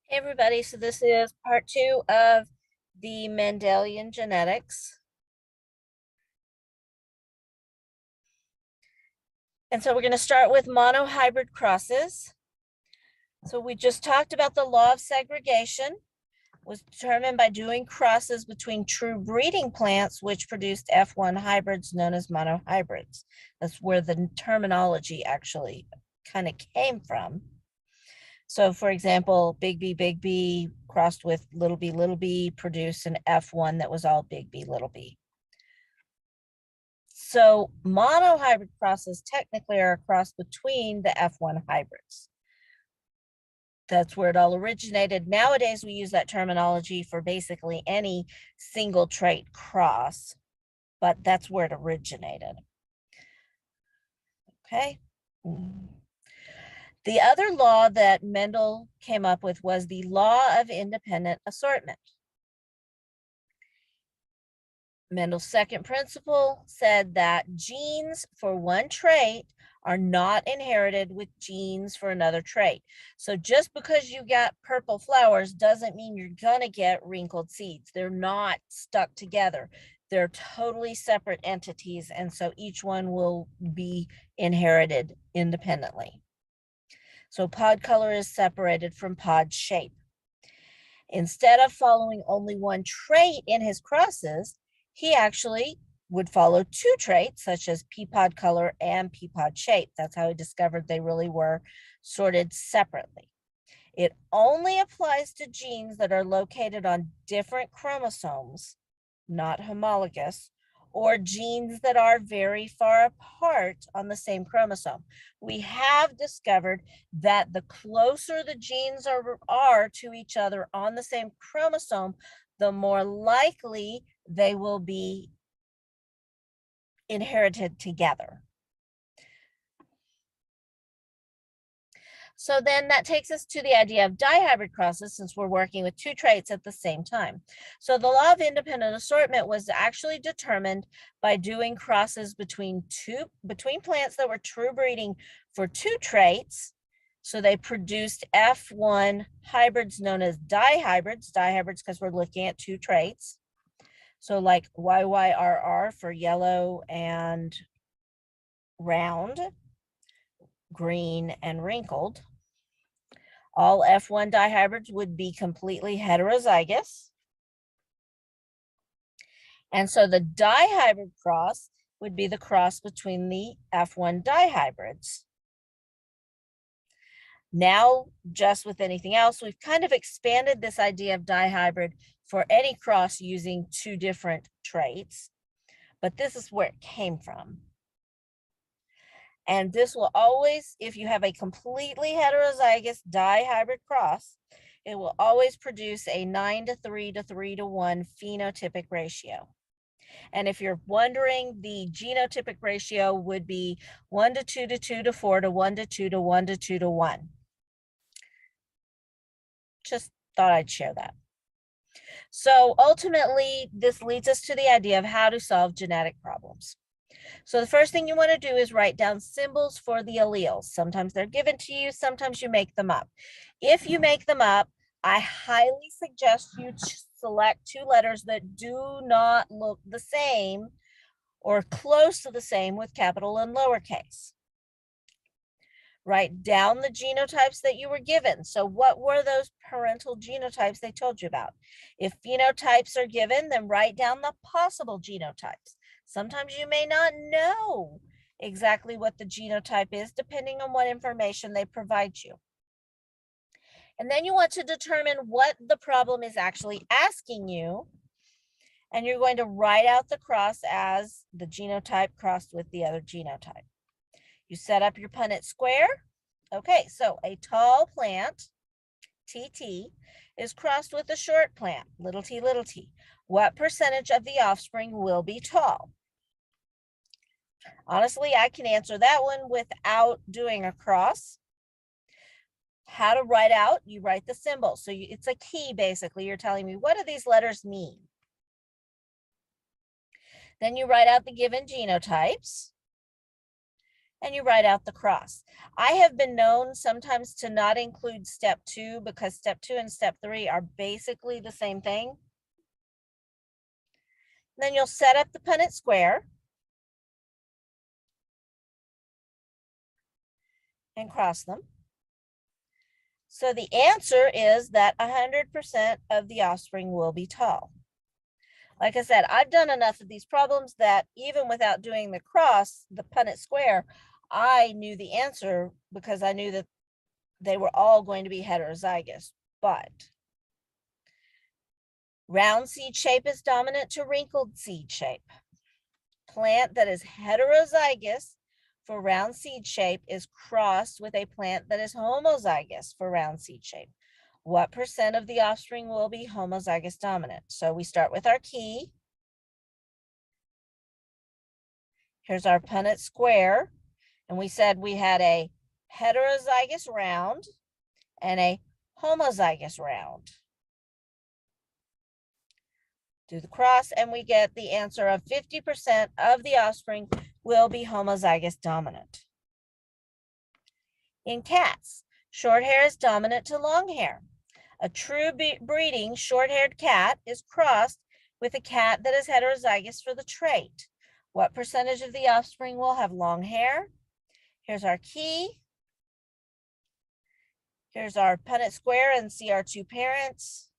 Hey everybody, so this is part 2 of the Mendelian genetics. And so we're going to start with monohybrid crosses. So we just talked about the law of segregation was determined by doing crosses between true breeding plants, which produced F1 hybrids known as monohybrids. That's where the terminology actually kind of came from. So for example, big B crossed with little b produced an F1 that was all big B, little b. So monohybrid crosses technically are a cross between the F1 hybrids. That's where it all originated. Nowadays, we use that terminology for basically any single trait cross, but that's where it originated. Okay. The other law that Mendel came up with was the law of independent assortment. Mendel's second principle said that genes for one trait are not inherited with genes for another trait. So just because you got purple flowers doesn't mean you're going to get wrinkled seeds. They're not stuck together. They're totally separate entities, and so each one will be inherited independently. So pod color is separated from pod shape. Instead of following only one trait in his crosses, he actually would follow two traits, such as pea pod color and pea pod shape. That's how he discovered they really were sorted separately. It only applies to genes that are located on different chromosomes, not homologous, or genes that are very far apart on the same chromosome. We have discovered that the closer the genes are to each other on the same chromosome, the more likely they will be inherited together. So then that takes us to the idea of dihybrid crosses, since we're working with two traits at the same time. So the law of independent assortment was actually determined by doing crosses between plants that were true breeding for two traits. So they produced F1 hybrids known as dihybrids because we're looking at two traits. So like YYRR for yellow and round, green and wrinkled. All F1 dihybrids would be completely heterozygous. And so the dihybrid cross would be the cross between the F1 dihybrids. Now, just with anything else, we've kind of expanded this idea of dihybrid for any cross using two different traits, but this is where it came from. And this will always, if you have a completely heterozygous dihybrid cross, it will always produce a 9:3 to 3:1 phenotypic ratio. And if you're wondering, the genotypic ratio would be 1:2 to 2 to 4 to 1:2 to 1:2 to 1. Just thought I'd share that. So ultimately, this leads us to the idea of how to solve genetic problems. So the first thing you want to do is write down symbols for the alleles. Sometimes they're given to you, sometimes you make them up. If you make them up, I highly suggest you select two letters that do not look the same or close to the same with capital and lowercase. Write down the genotypes that you were given. So what were those parental genotypes they told you about? If phenotypes are given, then write down the possible genotypes. Sometimes you may not know exactly what the genotype is, depending on what information they provide you. And then you want to determine what the problem is actually asking you. And you're going to write out the cross as the genotype crossed with the other genotype. You set up your Punnett square. Okay, so a tall plant, TT, is crossed with a short plant, little t, little t. What percentage of the offspring will be tall? Honestly, I can answer that one without doing a cross. How to write out, you write the symbol. So it's a key, basically. You're telling me, what do these letters mean? Then you write out the given genotypes. and you write out the cross. I have been known sometimes to not include step 2 because step 2 and step 3 are basically the same thing. Then you'll set up the Punnett square and cross them. So the answer is that 100% of the offspring will be tall. Like I said, I've done enough of these problems that even without doing the cross, the Punnett square, I knew the answer because I knew that they were all going to be heterozygous. But round seed shape is dominant to wrinkled seed shape. Plant that is heterozygous for round seed shape is crossed with a plant that is homozygous for round seed shape. What percent of the offspring will be homozygous dominant? So we start with our key. Here's our Punnett square. And we said we had a heterozygous round and a homozygous round. Do the cross and we get the answer of 50% of the offspring will be homozygous dominant. In cats, short hair is dominant to long hair. A true breeding short-haired cat is crossed with a cat that is heterozygous for the trait. What percentage of the offspring will have long hair? Here's our key. Here's our Punnett square and see our two parents.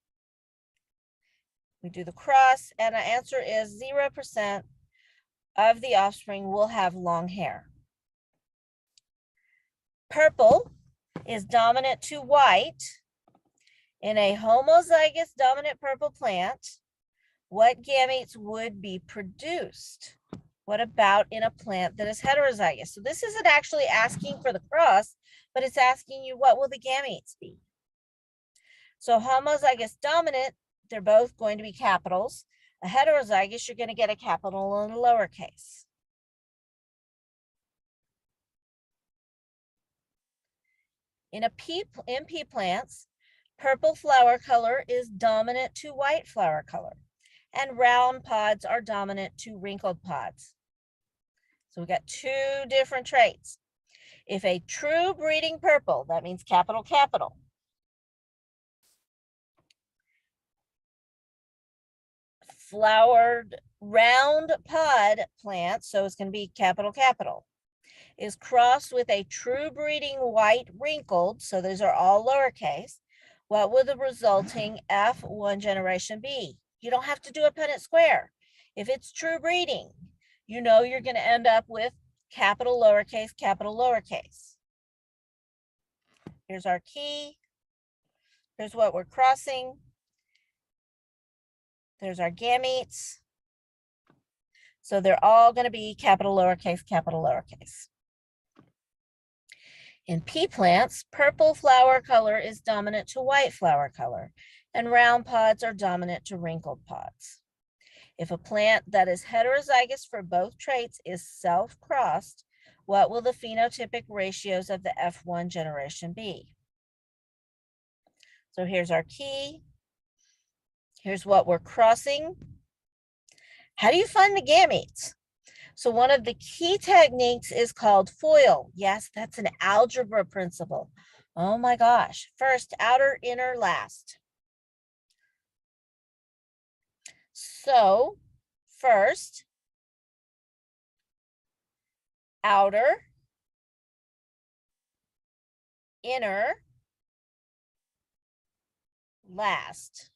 We do the cross and our answer is 0% of the offspring will have long hair. Purple is dominant to white. In a homozygous dominant purple plant, what gametes would be produced? What about in a plant that is heterozygous? So this isn't actually asking for the cross, but it's asking you what will the gametes be? So homozygous dominant, they're both going to be capitals. A heterozygous, you're going to get a capital and a lowercase. In pea plants, purple flower color is dominant to white flower color, and round pods are dominant to wrinkled pods. So we got two different traits. If a true breeding purple, that means capital, capital, flowered round pod plant, so it's going to be capital, capital, is crossed with a true breeding white wrinkled, so those are all lowercase, what will the resulting F1 generation be? You don't have to do a Punnett square. If it's true breeding, you know you're going to end up with capital, lowercase, capital, lowercase. Here's our key. Here's what we're crossing. There's our gametes. So they're all going to be capital, lowercase, capital, lowercase. In pea plants, purple flower color is dominant to white flower color, and round pods are dominant to wrinkled pods. If a plant that is heterozygous for both traits is self-crossed, what will the phenotypic ratios of the F1 generation be? So here's our key. Here's what we're crossing. How do you find the gametes? So one of the key techniques is called FOIL. Yes, that's an algebra principle. Oh my gosh. First, outer, inner, last. So first, outer, inner, last.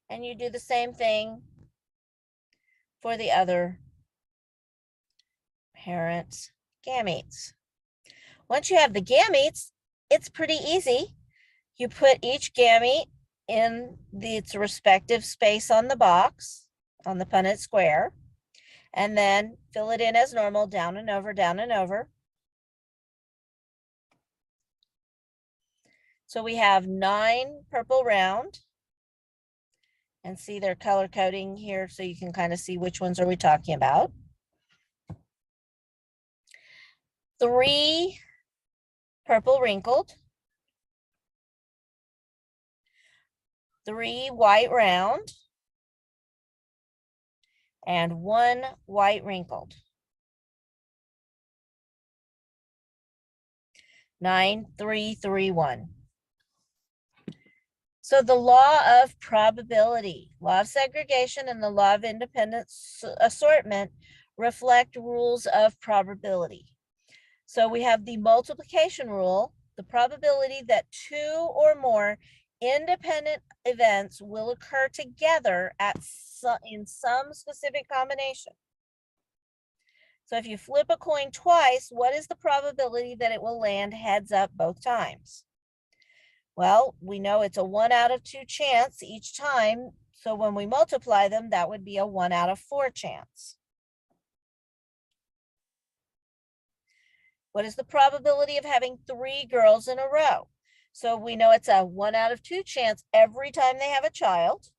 And you do the same thing for the other parent gametes. Once you have the gametes, it's pretty easy. You put each gamete in its respective space on the box, on the Punnett square, and then fill it in as normal, down and over, down and over. So we have 9 purple round, and see their color coding here so you can kind of see which ones are we talking about. 3 purple wrinkled, 3 white round, and 1 white wrinkled. 9331. So the law of probability, law of segregation, and the law of independent assortment reflect rules of probability. So we have the multiplication rule, the probability that two or more independent events will occur together in some specific combination. So if you flip a coin twice, what is the probability that it will land heads up both times? Well, we know it's a 1 out of 2 chance each time. So when we multiply them, that would be a 1 out of 4 chance. What is the probability of having 3 girls in a row? So we know it's a 1 out of 2 chance every time they have a child.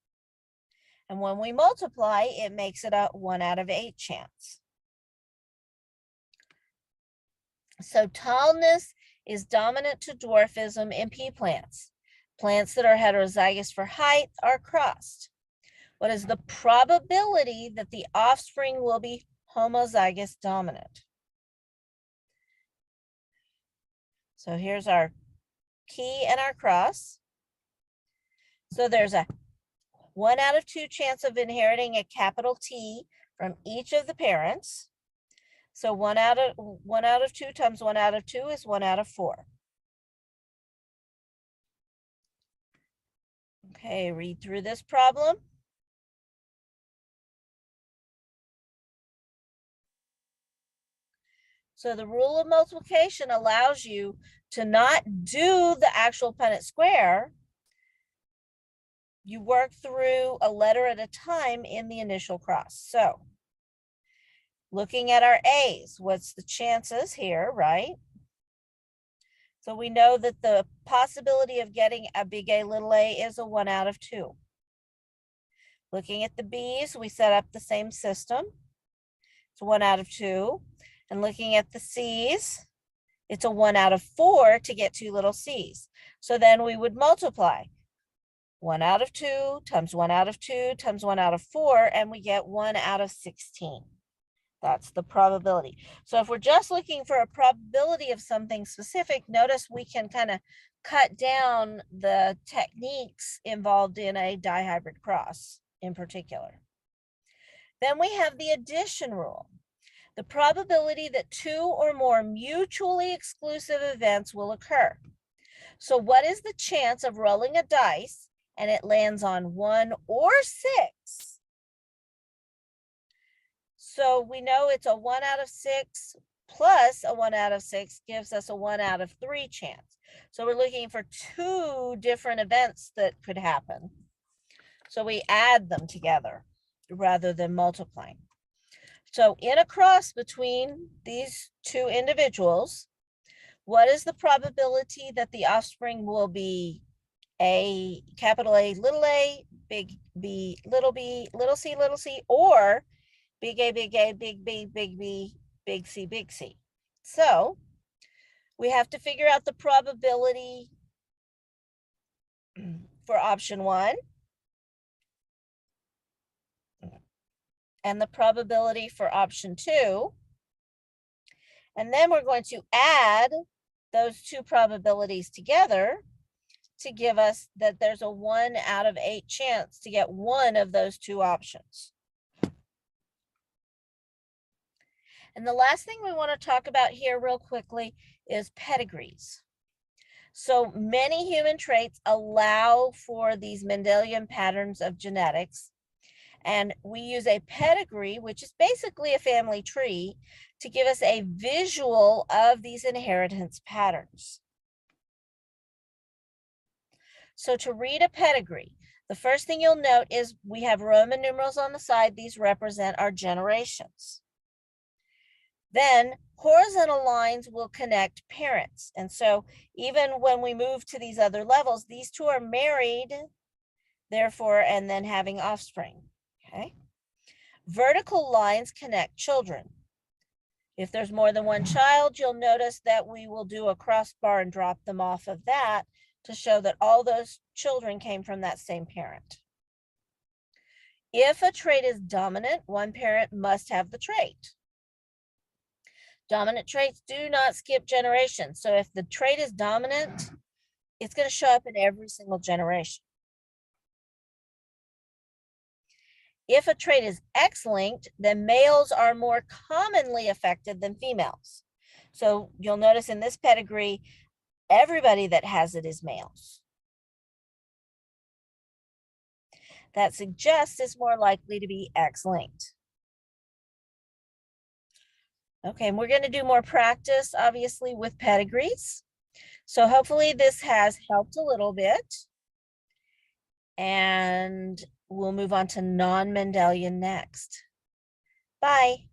And when we multiply, it makes it a 1 out of 8 chance. So tallness is dominant to dwarfism in pea plants. Plants that are heterozygous for height are crossed. What is the probability that the offspring will be homozygous dominant? So here's our key and our cross. So there's a 1 out of 2 chance of inheriting a capital T from each of the parents. So 1 out of 2 times 1 out of 2 is 1 out of 4. Okay, read through this problem. So the rule of multiplication allows you to not do the actual Punnett square. You work through a letter at a time in the initial cross. So looking at our A's, what's the chances here, right? So we know that the possibility of getting a big A, little a is a 1 out of 2. Looking at the B's, we set up the same system. It's 1 out of 2. And looking at the C's, it's a 1 out of 4 to get 2 little c's. So then we would multiply 1 out of 2 times 1 out of 2 times 1 out of 4, and we get 1 out of 16. That's the probability. So if we're just looking for a probability of something specific, notice we can kind of cut down the techniques involved in a dihybrid cross in particular. Then we have the addition rule. The probability that 2 or more mutually exclusive events will occur. So what is the chance of rolling a dice and it lands on 1 or 6? So we know it's a 1 out of 6 plus a 1 out of 6 gives us a 1 out of 3 chance. So we're looking for 2 different events that could happen. So we add them together rather than multiplying. So in a cross between these 2 individuals, what is the probability that the offspring will be a capital A, big B, little c, or big A, big B, big B, big C. So we have to figure out the probability for option 1 and the probability for option 2. And then we're going to add those 2 probabilities together to give us that there's a 1 out of 8 chance to get one of those 2 options. And the last thing we want to talk about here real quickly is pedigrees. So many human traits allow for these Mendelian patterns of genetics. And we use a pedigree, which is basically a family tree, to give us a visual of these inheritance patterns. So to read a pedigree, the first thing you'll note is we have Roman numerals on the side. These represent our generations. Then horizontal lines will connect parents. And so even when we move to these other levels, these 2 are married, therefore, and then having offspring, okay? Vertical lines connect children. If there's more than 1 child, you'll notice that we will do a crossbar and drop them off of that to show that all those children came from that same parent. If a trait is dominant, one parent must have the trait. Dominant traits do not skip generations. So if the trait is dominant, it's going to show up in every single generation. If a trait is X-linked, then males are more commonly affected than females. So you'll notice in this pedigree, everybody that has it is males. That suggests it's more likely to be X-linked. Okay, and we're going to do more practice, obviously, with pedigrees. So hopefully this has helped a little bit. And we'll move on to non-Mendelian next. Bye.